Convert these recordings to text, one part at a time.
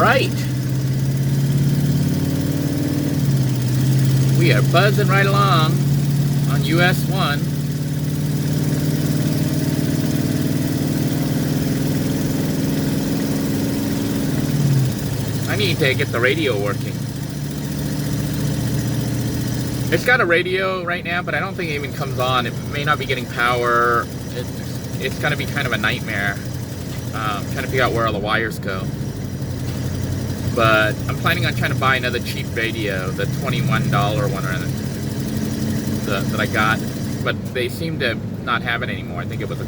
right. We are buzzing right along on US 1. I need to get the radio working. It's got a radio right now, but I don't think it even comes on. It may not be getting power. It's going to be kind of a nightmare. Trying to figure out where all the wires go. But I'm planning on trying to buy another cheap radio, the $21 one that I got. But they seem to not have it anymore. I think it was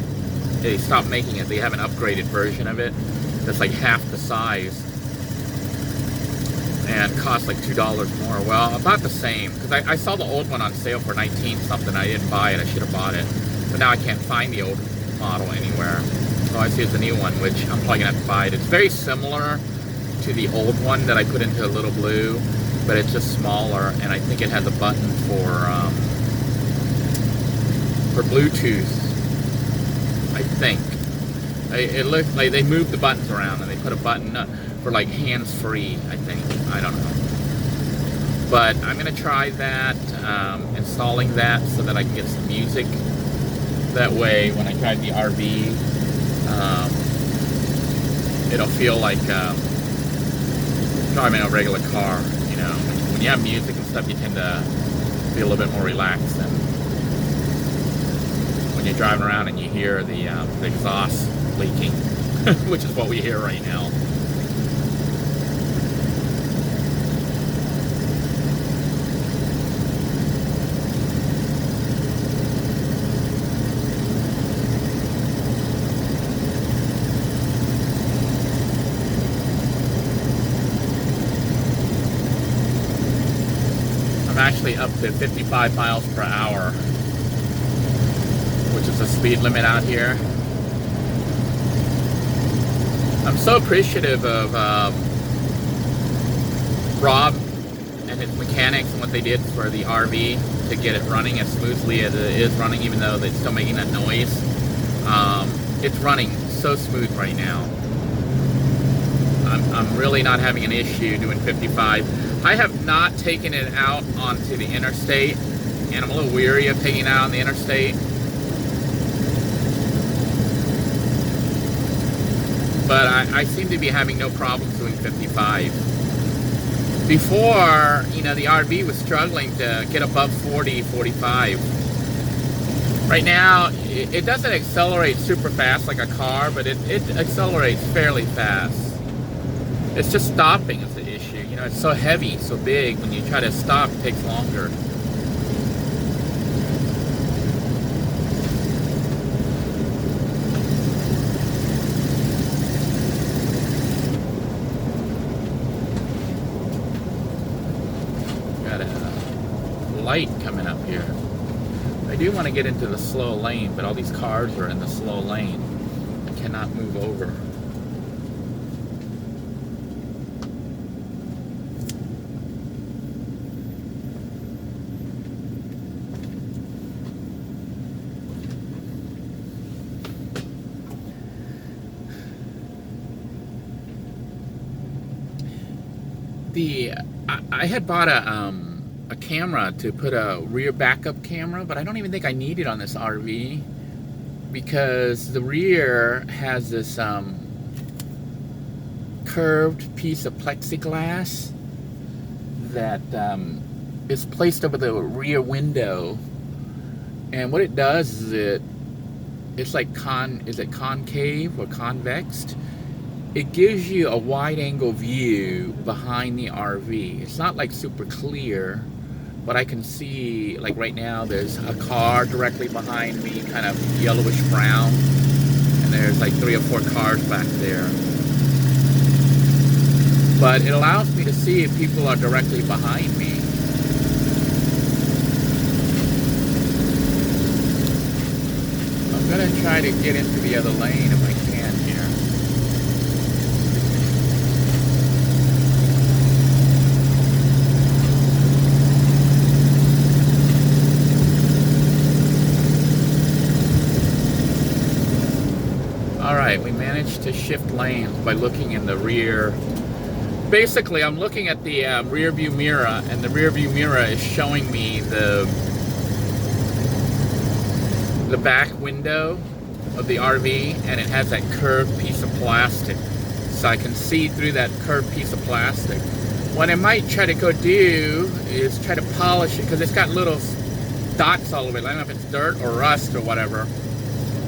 they stopped making it. They have an upgraded version of it that's like half the size and costs like $2 more. Well, about the same, because I saw the old one on sale for 19 something. I didn't buy it. I should have bought it. But now I can't find the old model anywhere. So I see it's the new one, which I'm probably gonna have to buy it. It's very similar to the old one that I put into a little blue, but it's just smaller, and I think it has a button for Bluetooth. I think it looks like they moved the buttons around and they put a button for like hands-free. I think, I don't know, but I'm gonna try that, installing that so that I can get some music. That way, when I drive the RV, it'll feel like driving a regular car. You know, when you have music and stuff, you tend to be a little bit more relaxed than when you're driving around and you hear the exhaust leaking, which is what we hear right now. I'm actually up to 55 miles per hour, which is the speed limit out here. I'm so appreciative of Rob and his mechanics and what they did for the RV to get it running as smoothly as it is running, even though it's still making that noise. It's running so smooth right now. I'm really not having an issue doing 55. I have not taken it out onto the interstate, and I'm a little weary of taking it out on the interstate. But I seem to be having no problems doing 55. Before, you know, the RV was struggling to get above 40, 45. Right now, it doesn't accelerate super fast like a car, but it accelerates fairly fast. It's just stopping is the issue. You know, it's so heavy, so big. When you try to stop, it takes longer. Got a light coming up here. I do want to get into the slow lane, but all these cars are in the slow lane. I cannot move over. I had bought a camera to put a rear backup camera, but I don't even think I need it on this RV because the rear has this curved piece of plexiglass that is placed over the rear window, and what it does is it's like concave or convexed? It gives you a wide angle view behind the RV. It's not like super clear, but I can see, like right now, there's a car directly behind me, kind of yellowish brown, and there's like 3 or 4 cars back there. But it allows me to see if people are directly behind me. I'm gonna try to get into the other lane if I can here. Alright, we managed to shift lanes by looking in the rear Basically, I'm looking at the rear view mirror, and the rear view mirror is showing me the back window of the RV, and it has that curved piece of plastic, so I can see through that curved piece of plastic. What I might try to go do is try to polish it, because it's got little dots all over it. I don't know if it's dirt or rust or whatever,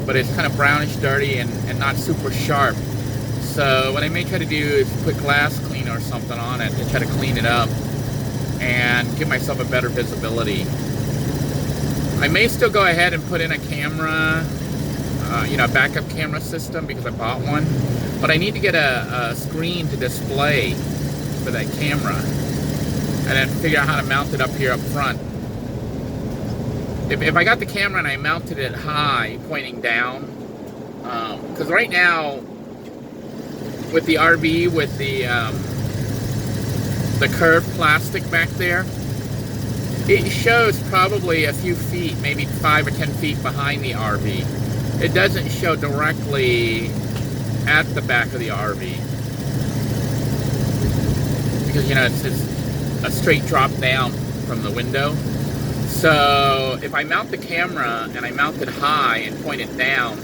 but it's kind of brownish dirty and not super sharp. So what I may try to do is put glass cleaner or something on it to try to clean it up and give myself a better visibility. I may still go ahead and put in a camera, a backup camera system, because I bought one. But I need to get a screen to display for that camera, and then figure out how to mount it up here up front. If I got the camera and I mounted it high, pointing down, because right now with the RV, with the curved plastic back there, it shows probably a few feet, maybe 5 or 10 feet behind the RV. It doesn't show directly at the back of the RV, because it's just a straight drop down from the window. So if I mount the camera and I mount it high and point it down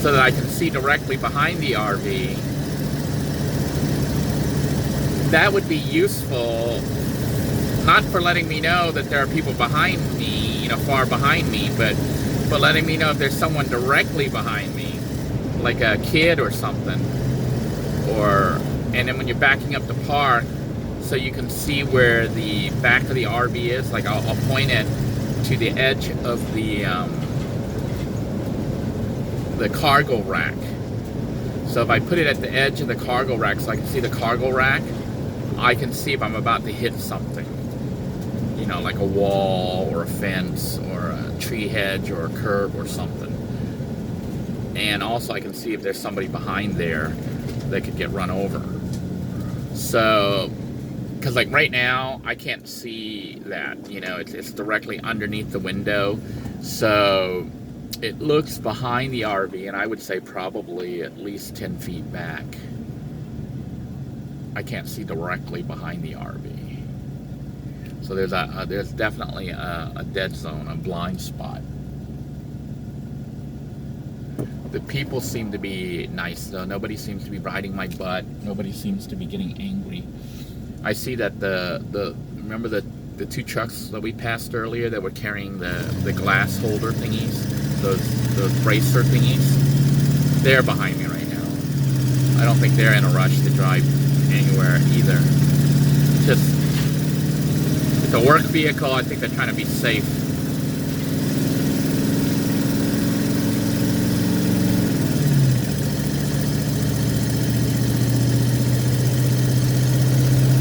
so that I can see directly behind the RV, that would be useful, not for letting me know that there are people behind me, far behind me, but letting me know if there's someone directly behind me, like a kid or something. And then when you're backing up to park, so you can see where the back of the RV is, like I'll point it to the edge of the cargo rack. So if I put it at the edge of the cargo rack so I can see the cargo rack, I can see if I'm about to hit something, like a wall or a fence or a tree hedge or a curb or something. And also I can see if there's somebody behind there that could get run over. So, because like right now I can't see that, it's directly underneath the window, so it looks behind the RV, and I would say probably at least 10 feet back. I can't see directly behind the RV. So there's definitely a dead zone, a blind spot. The people seem to be nice, though. Nobody seems to be riding my butt. Nobody seems to be getting angry. I see that remember the two trucks that we passed earlier that were carrying the glass holder thingies, those bracer thingies? They're behind me right now. I don't think they're in a rush to drive anywhere either. It's a work vehicle. I think they're trying to be safe.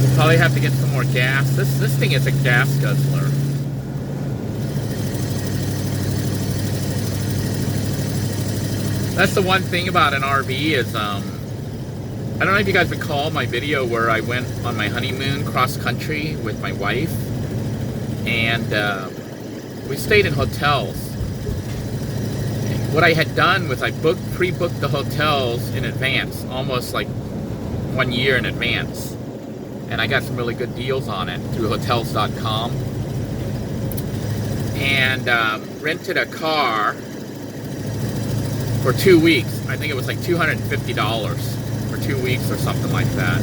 We'll probably have to get some more gas. This thing is a gas guzzler. That's the one thing about an RV is, I don't know if you guys recall my video where I went on my honeymoon cross-country with my wife, and we stayed in hotels. What I had done was I pre-booked the hotels in advance, almost like 1 year in advance, and I got some really good deals on it through hotels.com, and rented a car for 2 weeks. I think it was like $250 for 2 weeks or something like that.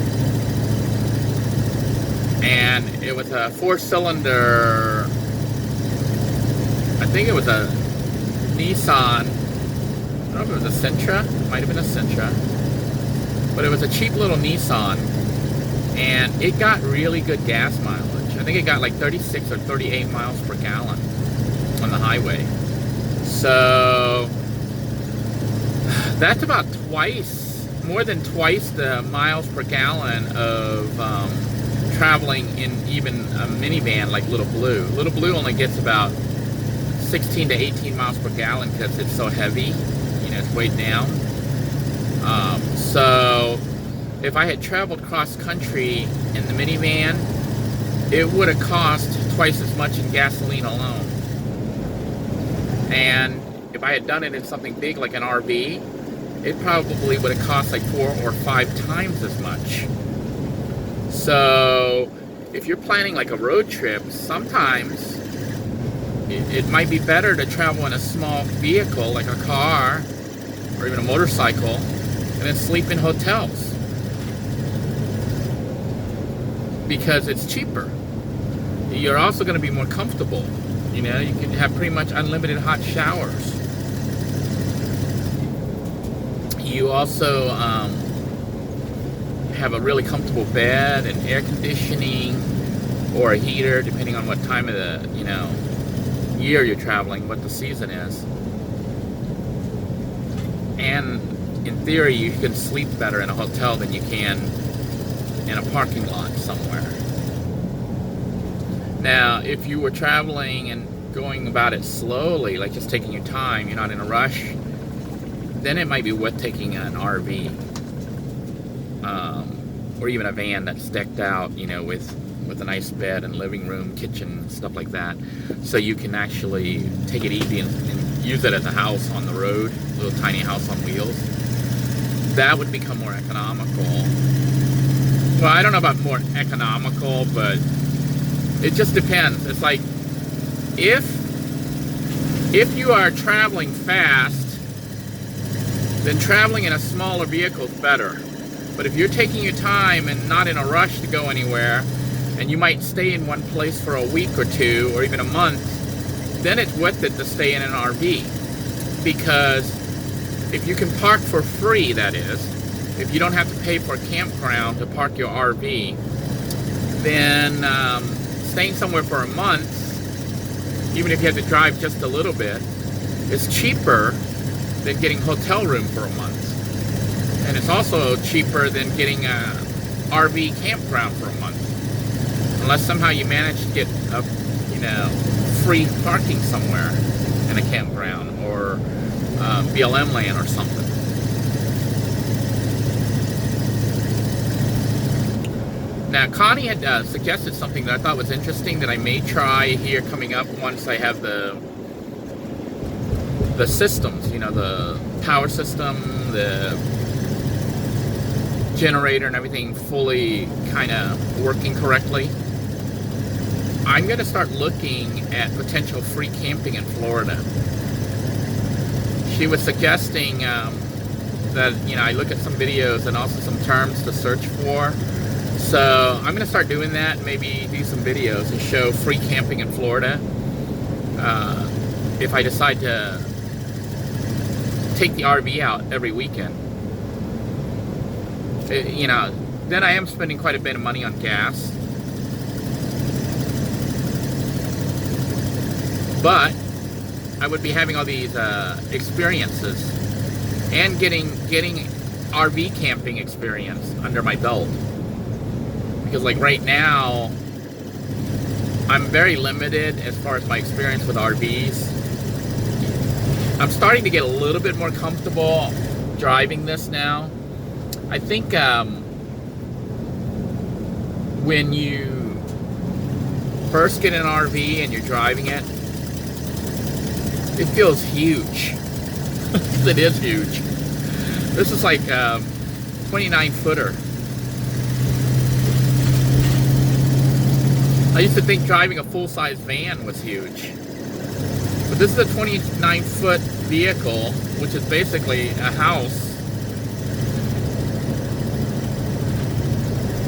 And it was a 4-cylinder, I think it was a Nissan, I don't know if it was a Sentra, it might have been a Sentra, but it was a cheap little Nissan, and it got really good gas mileage. I think it got like 36 or 38 miles per gallon on the highway. So that's about more than twice the miles per gallon of traveling in even a minivan like Little Blue. Little Blue only gets about 16 to 18 miles per gallon because it's so heavy, it's weighed down. So if I had traveled cross country in the minivan, it would have cost twice as much in gasoline alone. And if I had done it in something big like an RV, it probably would have cost like 4 or 5 times as much So if you're planning like a road trip, sometimes it might be better to travel in a small vehicle like a car or even a motorcycle and then sleep in hotels because it's cheaper. You're also going to be more comfortable. You know, you can have pretty much unlimited hot showers. You also have a really comfortable bed and air conditioning or a heater, depending on what time of the year you're traveling, what the season is. And in theory, you can sleep better in a hotel than you can in a parking lot somewhere. Now, if you were traveling and going about it slowly, like just taking your time, you're not in a rush, then it might be worth taking an RV, or even a van that's decked out, with a nice bed and living room, kitchen, stuff like that, so you can actually take it easy and use it as a house on the road, a little tiny house on wheels. That would become more economical. Well, I don't know about more economical, but it just depends. It's like, if you are traveling fast, then traveling in a smaller vehicle is better. But if you're taking your time and not in a rush to go anywhere, and you might stay in one place for a week or two, or even a month, then it's worth it to stay in an RV. Because if you can park for free, that is, if you don't have to pay for a campground to park your RV, then staying somewhere for a month, even if you have to drive just a little bit, is cheaper than getting hotel room for a month. And it's also cheaper than getting a RV campground for a month. Unless somehow you manage to get a, free parking somewhere in a campground or BLM land or something. Now, Connie had suggested something that I thought was interesting that I may try here coming up once I have the systems, the power system, the generator and everything fully kind of working correctly. I'm going to start looking at potential free camping in Florida. She was suggesting that, I look at some videos and also some terms to search for. So I'm going to start doing that, maybe do some videos and show free camping in Florida. If I decide to take the RV out every weekend. Then I am spending quite a bit of money on gas. But I would be having all these experiences and getting RV camping experience under my belt. Because like right now, I'm very limited as far as my experience with RVs. I'm starting to get a little bit more comfortable driving this now. I think when you first get an RV and you're driving it, it feels huge. It is huge. This is like 29-footer. I used to think driving a full-size van was huge. But this is a 29-foot vehicle, which is basically a house.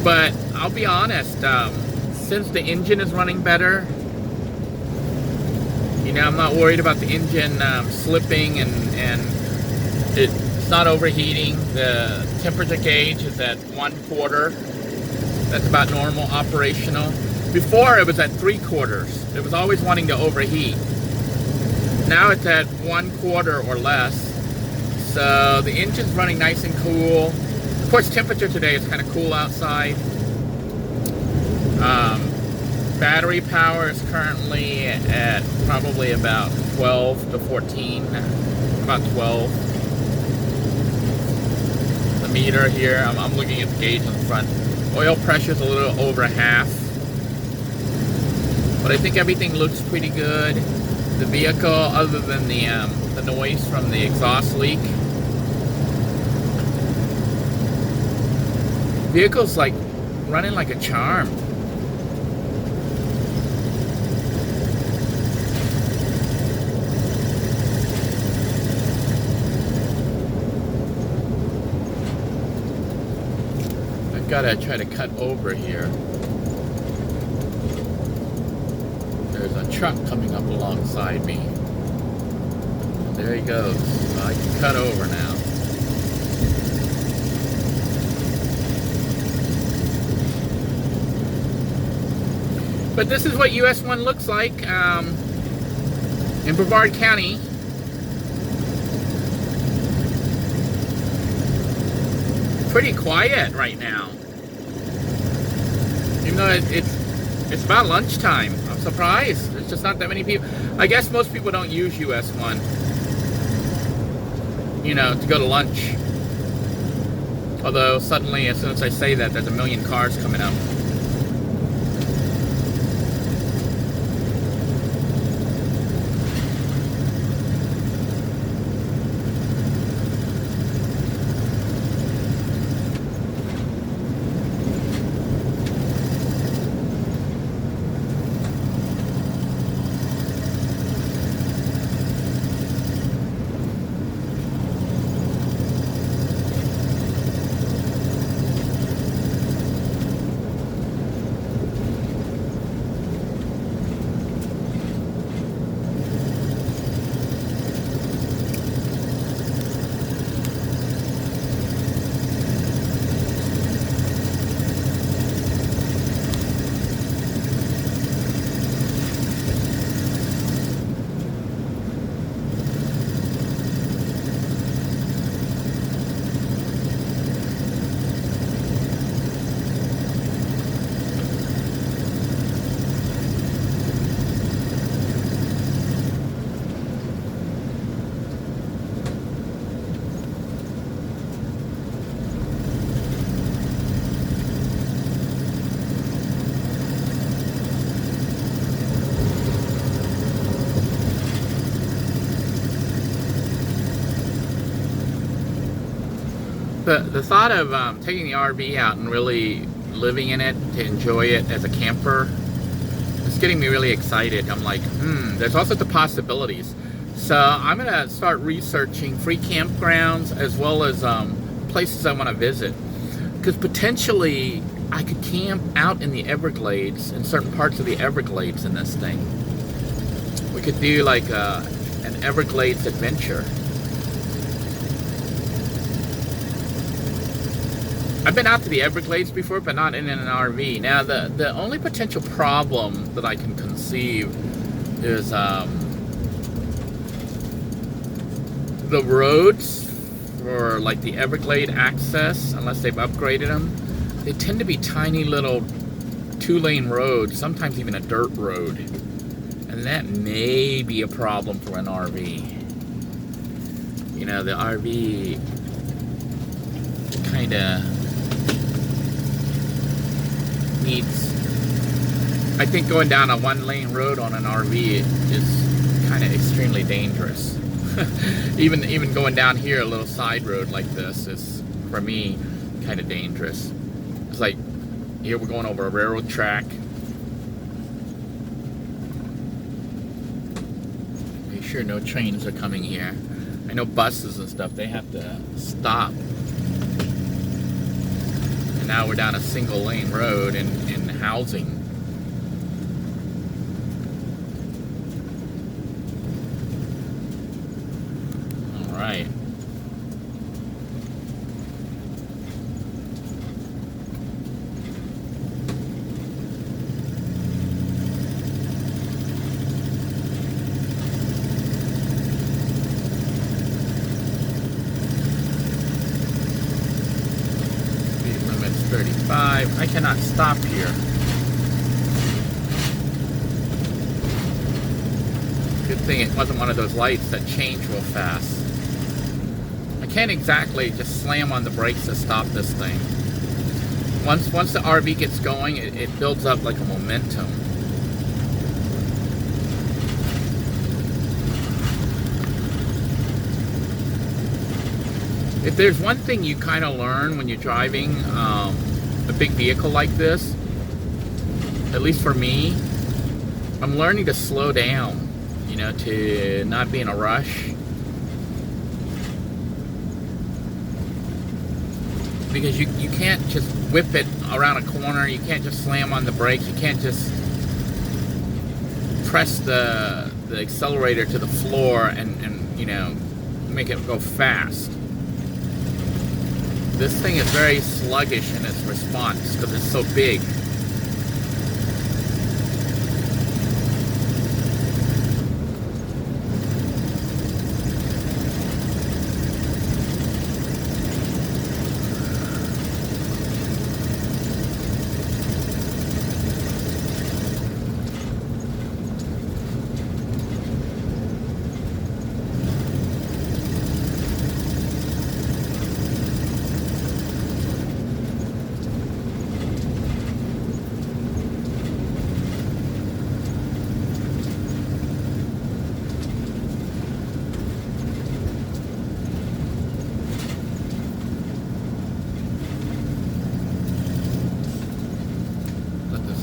But I'll be honest, since the engine is running better, I'm not worried about the engine slipping and it's not overheating. The temperature gauge is at 1/4. That's about normal operational. Before it was at 3/4. It was always wanting to overheat. Now it's at 1/4 or less. So the engine's running nice and cool. Of course, temperature today is kind of cool outside. Battery power is currently at probably about 12 to 14, about 12. The meter here, I'm looking at the gauge on the front. Oil pressure is a little over half. But I think everything looks pretty good. The vehicle, other than the noise from the exhaust leak. Vehicle's like running like a charm. I've got to try to cut over here. There's a truck coming up alongside me. There he goes. So I can cut over now. But this is what US 1 looks like in Brevard County. Pretty quiet right now. Even though it's about lunchtime. I'm surprised. There's just not that many people. I guess most people don't use US 1, you know, to go to lunch. Although suddenly, as soon as I say that, there's a million cars coming up. The thought of taking the RV out and really living in it to enjoy it as a camper is getting me really excited. I'm like, there's all sorts of possibilities. So I'm gonna start researching free campgrounds as well as places I want to visit, because potentially I could camp out in the Everglades, in certain parts of the Everglades in this thing. We could do like an Everglades adventure. I've been out to the Everglades before, but not in an RV. Now, the only potential problem that I can conceive is the roads for like the Everglade access, unless they've upgraded them. They tend to be tiny little 2-lane roads, sometimes even a dirt road. And that may be a problem for an RV. You know, the RV kind of needs, I think going down a 1-lane road on an RV is kind of extremely dangerous. even going down here a little side road like this is, for me, kind of dangerous. It's like, here we're going over a railroad track. Make sure no trains are coming here. I know buses and stuff, they have to stop. And now we're down a 1-lane road in housing. All right. Speed limit's 35. I cannot stop here. Good thing it wasn't one of those lights that change real fast. I can't exactly just slam on the brakes to stop this thing. Once the RV gets going, it builds up like a momentum. If there's one thing you kind of learn when you're driving a big vehicle like this, at least for me, I'm learning to slow down, you know, to not be in a rush. Because you can't just whip it around a corner, you can't just slam on the brakes, you can't just press the accelerator to the floor and you know, make it go fast. This thing is very sluggish in its response because it's so big.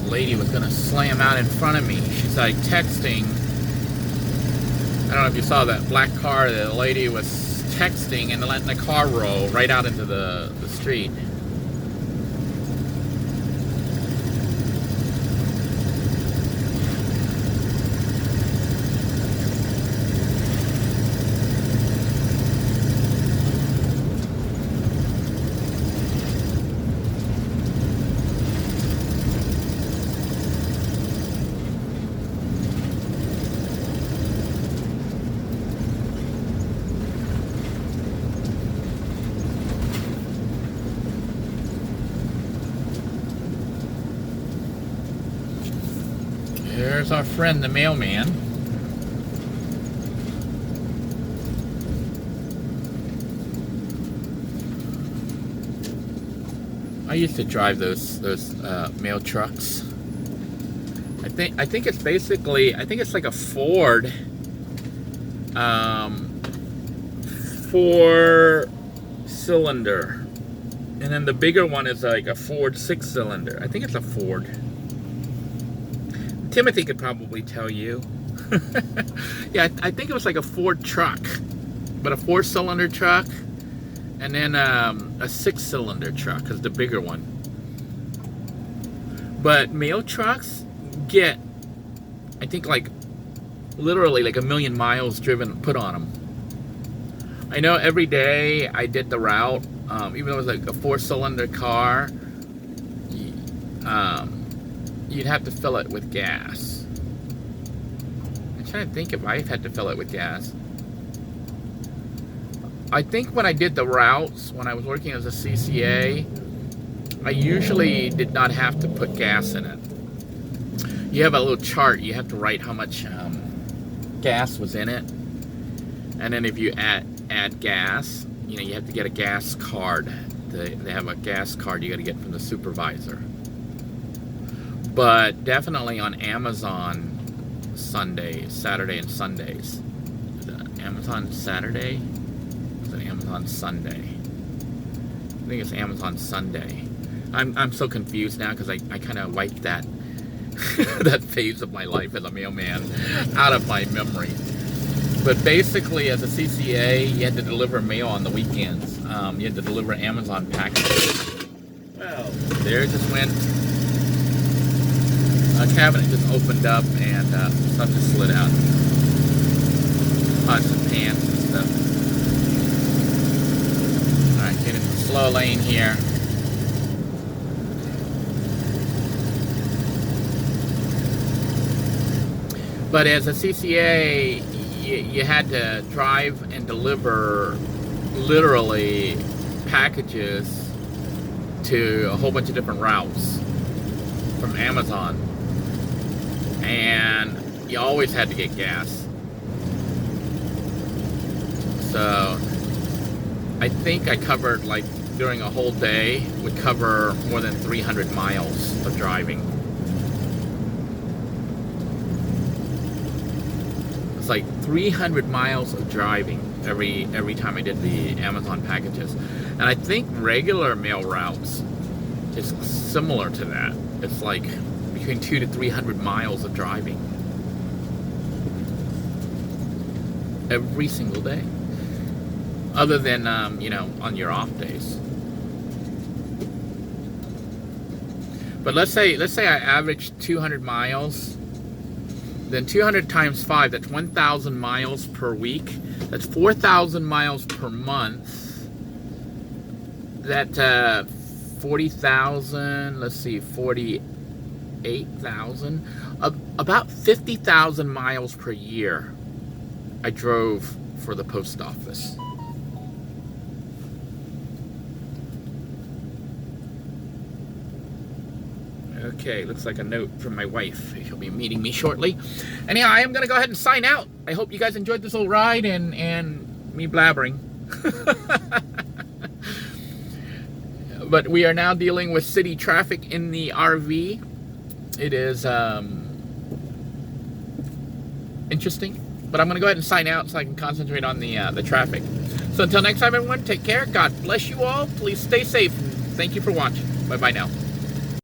Lady was gonna slam out in front of me. She's like texting. I don't know if you saw that black car. The lady was texting and letting the car roll right out into the street. There's our friend, the mailman. I used to drive those mail trucks. I think it's basically, I think it's like a Ford 4-cylinder, and then the bigger one is like a Ford 6-cylinder. I think it's a Ford. Timothy could probably tell you. Yeah, I think it was like a Ford truck, but a 4-cylinder truck, and then a 6-cylinder truck is the bigger one. But mail trucks get, I think, like literally like 1 million miles put on them. I know every day I did the route, even though it was like a 4-cylinder car, you'd have to fill it with gas. I'm trying to think if I've had to fill it with gas. I think when I did the routes, when I was working as a CCA, I usually did not have to put gas in it. You have a little chart, you have to write how much gas was in it. And then if you add gas, you know, you have to get a gas card. They have a gas card you got to get from the supervisor. But definitely on Amazon Sundays, Saturday and Sundays. Is it Amazon Saturday? Is it Amazon Sunday? I think it's Amazon Sunday. I'm so confused now because I kind of wiped that that phase of my life as a mailman out of my memory. But basically, as a CCA, you had to deliver mail on the weekends. You had to deliver Amazon packages. Well, there it just went. A cabinet just opened up and stuff just slid out. Pots and pans and stuff. Alright, get into the slow lane here. But as a CCA, you had to drive and deliver literally packages to a whole bunch of different routes from Amazon. And you always had to get gas. So I think I covered, like, during a whole day, would cover more than 300 miles of driving. It's like 300 miles of driving every time I did the Amazon packages. And I think regular mail routes is similar to that. It's like between 200 to 300 miles of driving every single day, other than on your off days. But let's say I average 200 miles, then 200 times 5, that's 1,000 miles per week. That's 4,000 miles per month. That 40,000, let's see, 48,000, about 50,000 miles per year I drove for the post office. Okay, looks like a note from my wife. She'll be meeting me shortly. Anyhow, I am going to go ahead and sign out. I hope you guys enjoyed this little ride and me blabbering. But we are now dealing with city traffic in the RV. It is interesting. But I'm going to go ahead and sign out so I can concentrate on the traffic. So until next time, everyone, take care. God bless you all. Please stay safe. Thank you for watching. Bye-bye now.